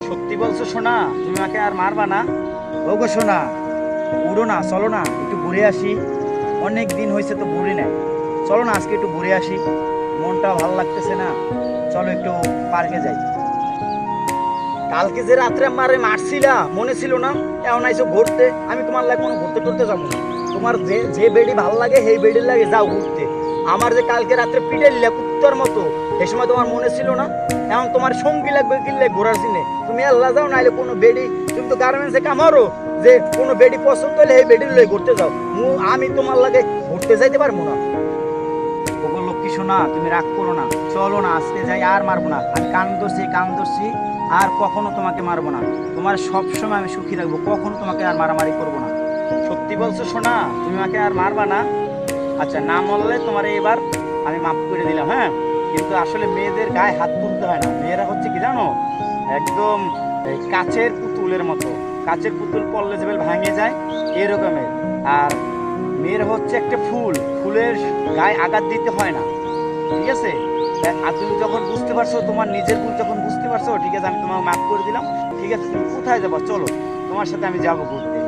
সত্যি বলছো সোনা, তুমি আমাকে আর মারবা না? ও গো সোনা, উড়ো না, চলো না একটু ঘুরে আসি। অনেক দিন হয়েছে তো ঘুরি নাই। চলো না আজকে একটু ঘুরে আসি, মনটা ভালো লাগতেছে না। চলো একটু পার্কে যাই। কালকে যে রাত্রে আমারে মারছিলা মনে ছিল না? এখন আইসো ঘুরতে, আমি তোমার লাগে কোনো ঘুরতে টুরতে যাবো না। তোমার যে যে বেডি ভালো লাগে সেই বেডির লাগে যাও ঘুরতে। আমার যে কালকে রাত্রে পিটাইলা কুত্তার মতো, এই সময় তোমার মনে ছিল না? এখন তোমার সঙ্গী লাগবে কিনলে ঘোরার সিনে তুমি আল্লাহ যাও, নাইলে কোনো বেডি, তুমি তো গার্মেন্টসে কামারো, যে কোনো বেডি পছন্দ হলে সেই বেডির লয়ে ঘুরতে যাও। আমি তোমার লাগে ঘুরতে যাইতে পারবো না। ওগো লক্ষ্মী সোনা, তুমি রাগ করো না, চলো না আজকে যাই, আর মারবো না। আমি কান ধরছি, আর কখনো তোমাকে মারবো না। তোমার সব সময় আমি সুখী রাখবো, কখনো তোমাকে আর মারামারি করবো না। সত্যি বলছো সোনা, তুমি আমাকে আর মারবা না? আচ্ছা, না মরলে তোমার এবার আমি মাফ করে দিলাম, হ্যাঁ। কিন্তু আসলে মেয়েদের গায়ে হাত তুলতে হয় না, মেয়েরা হচ্ছে কি জানো, একদম এই কাচের পুতুলের মতো। কাচের পুতুল পড়লে যে ভাঙে যায়, এরকমের। আর মেয়েরা হচ্ছে একটা ফুল, ফুলের গায়ে আঘাত দিতে হয় না, ঠিক আছে? আর তুমি যখন বুঝতে পারছো, তোমার নিজের ভুল যখন বুঝতে পারছো, ঠিক আছে, আমি তোমাকে মাফ করে দিলাম। ঠিক আছে, তুমি কোথায় যাবো? চলো, তোমার সাথে আমি যাবো ঘুরতে।